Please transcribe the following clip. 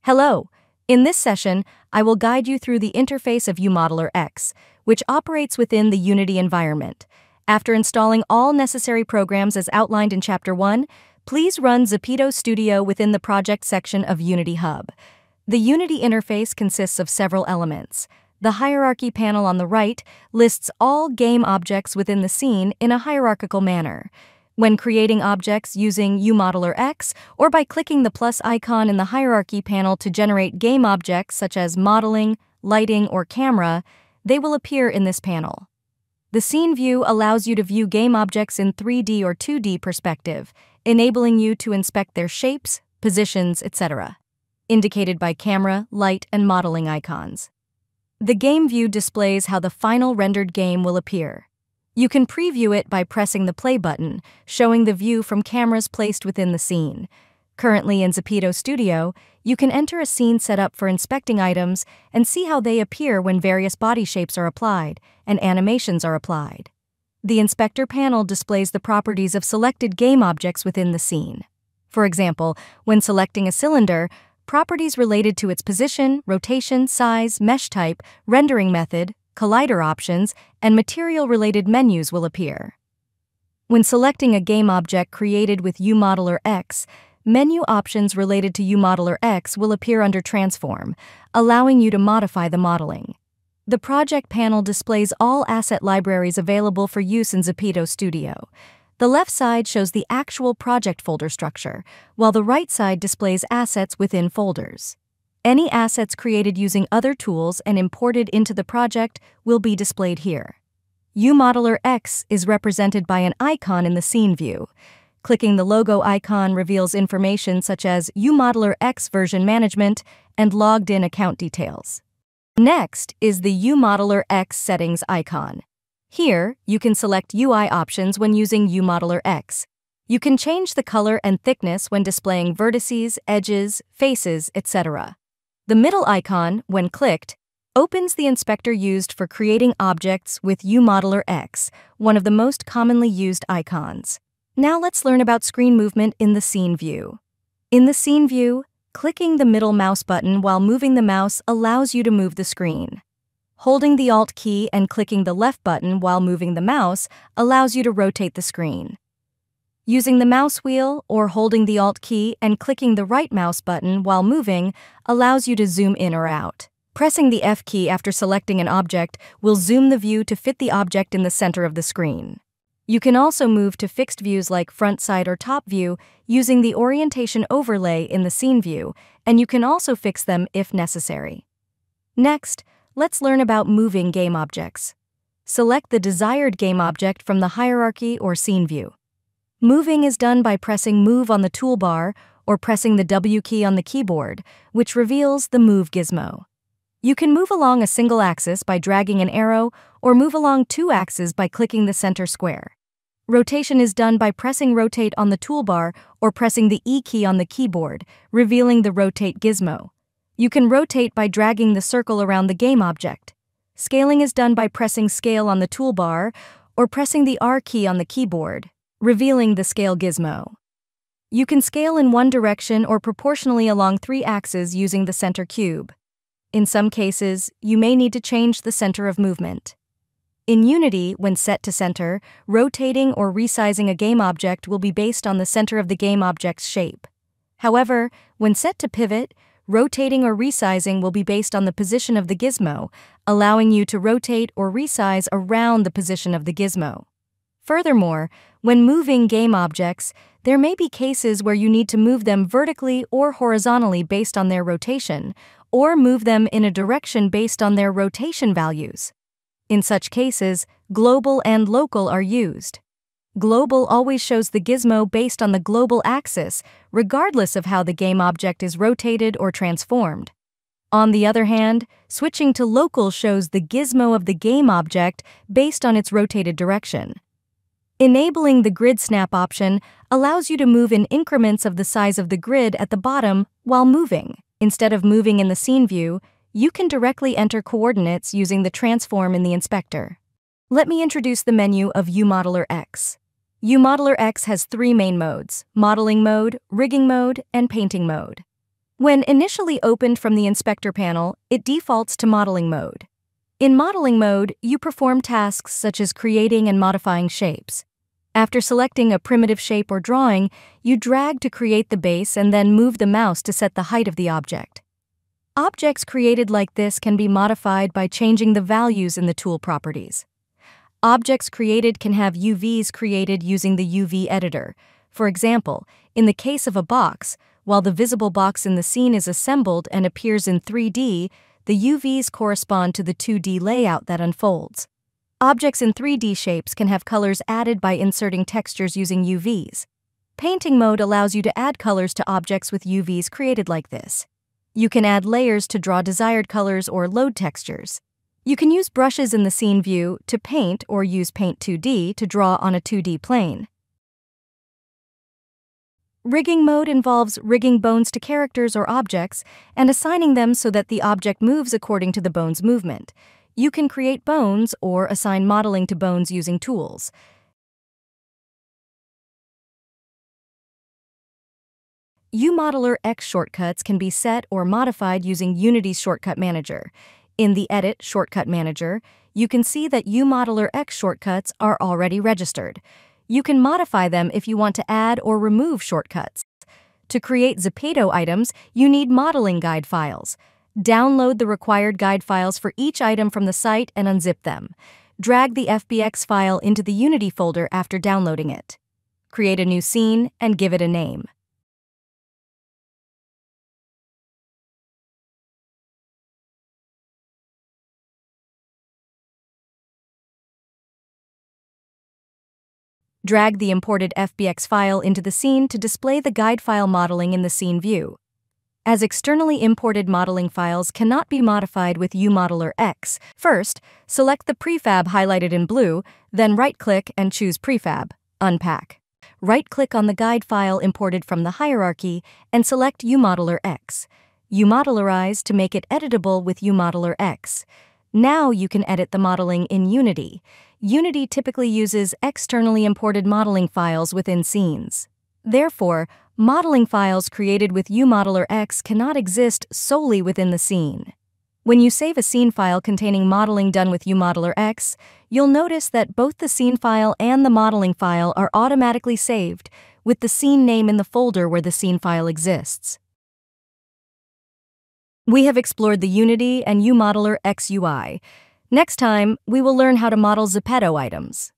Hello! In this session, I will guide you through the interface of UModeler X, which operates within the Unity environment. After installing all necessary programs as outlined in Chapter 1, please run Zepeto Studio within the project section of Unity Hub. The Unity interface consists of several elements. The hierarchy panel on the right lists all game objects within the scene in a hierarchical manner. When creating objects using UModeler X or by clicking the plus icon in the hierarchy panel to generate game objects such as modeling, lighting, or camera, they will appear in this panel. The scene view allows you to view game objects in 3D or 2D perspective, enabling you to inspect their shapes, positions, etc., indicated by camera, light, and modeling icons. The game view displays how the final rendered game will appear. You can preview it by pressing the play button, showing the view from cameras placed within the scene. Currently in Zepeto Studio, you can enter a scene setup for inspecting items and see how they appear when various body shapes are applied and animations are applied. The inspector panel displays the properties of selected game objects within the scene. For example, when selecting a cylinder, properties related to its position, rotation, size, mesh type, rendering method, collider options, and material-related menus will appear. When selecting a game object created with UModeler X, menu options related to UModeler X will appear under Transform, allowing you to modify the modeling. The project panel displays all asset libraries available for use in Zepeto Studio. The left side shows the actual project folder structure, while the right side displays assets within folders. Any assets created using other tools and imported into the project will be displayed here. UModeler X is represented by an icon in the scene view. Clicking the logo icon reveals information such as UModeler X version management and logged-in account details. Next is the UModeler X settings icon. Here, you can select UI options when using UModeler X. You can change the color and thickness when displaying vertices, edges, faces, etc. The middle icon, when clicked, opens the inspector used for creating objects with UModeler X, one of the most commonly used icons. Now let's learn about screen movement in the scene view. In the scene view, clicking the middle mouse button while moving the mouse allows you to move the screen. Holding the Alt key and clicking the left button while moving the mouse allows you to rotate the screen. Using the mouse wheel or holding the Alt key and clicking the right mouse button while moving allows you to zoom in or out. Pressing the F key after selecting an object will zoom the view to fit the object in the center of the screen. You can also move to fixed views like front, side, or top view using the orientation overlay in the scene view, and you can also fix them if necessary. Next, let's learn about moving game objects. Select the desired game object from the hierarchy or scene view. Moving is done by pressing Move on the toolbar or pressing the W key on the keyboard, which reveals the Move gizmo. You can move along a single axis by dragging an arrow or move along two axes by clicking the center square. Rotation is done by pressing Rotate on the toolbar or pressing the E key on the keyboard, revealing the Rotate gizmo. You can rotate by dragging the circle around the game object. Scaling is done by pressing Scale on the toolbar or pressing the R key on the keyboard, revealing the Scale gizmo. You can scale in one direction or proportionally along three axes using the center cube. In some cases, you may need to change the center of movement. In Unity, when set to center, rotating or resizing a game object will be based on the center of the game object's shape. However, when set to pivot, rotating or resizing will be based on the position of the gizmo, allowing you to rotate or resize around the position of the gizmo. Furthermore, when moving game objects, there may be cases where you need to move them vertically or horizontally based on their rotation, or move them in a direction based on their rotation values. In such cases, global and local are used. Global always shows the gizmo based on the global axis, regardless of how the game object is rotated or transformed. On the other hand, switching to local shows the gizmo of the game object based on its rotated direction. Enabling the grid snap option allows you to move in increments of the size of the grid at the bottom while moving. Instead of moving in the scene view, you can directly enter coordinates using the transform in the inspector. Let me introduce the menu of UModeler X. UModeler X has three main modes: modeling mode, rigging mode, and painting mode. When initially opened from the inspector panel, it defaults to modeling mode. In modeling mode, you perform tasks such as creating and modifying shapes. After selecting a primitive shape or drawing, you drag to create the base and then move the mouse to set the height of the object. Objects created like this can be modified by changing the values in the tool properties. Objects created can have UVs created using the UV editor. For example, in the case of a box, while the visible box in the scene is assembled and appears in 3D, the UVs correspond to the 2D layout that unfolds. Objects in 3D shapes can have colors added by inserting textures using UVs. Painting mode allows you to add colors to objects with UVs created like this. You can add layers to draw desired colors or load textures. You can use brushes in the scene view to paint or use Paint 2D to draw on a 2D plane. Rigging mode involves rigging bones to characters or objects and assigning them so that the object moves according to the bone's movement. You can create bones or assign modeling to bones using tools. UModeler X shortcuts can be set or modified using Unity's Shortcut Manager. In the Edit Shortcut Manager, you can see that UModeler X shortcuts are already registered. You can modify them if you want to add or remove shortcuts. To create Zepeto items, you need modeling guide files. Download the required guide files for each item from the site and unzip them. Drag the FBX file into the Unity folder after downloading it. Create a new scene and give it a name. Drag the imported FBX file into the scene to display the guide file modeling in the scene view. As externally imported modeling files cannot be modified with UModeler X, first, select the prefab highlighted in blue, then right-click and choose Prefab, Unpack. Right-click on the guide file imported from the hierarchy and select UModeler X. UModelerize to make it editable with UModeler X. Now you can edit the modeling in Unity. Unity typically uses externally imported modeling files within scenes. Therefore, modeling files created with UModeler X cannot exist solely within the scene. When you save a scene file containing modeling done with UModeler X, you'll notice that both the scene file and the modeling file are automatically saved, with the scene name in the folder where the scene file exists. We have explored the Unity and UModeler X UI. Next time, we will learn how to model Zepeto items.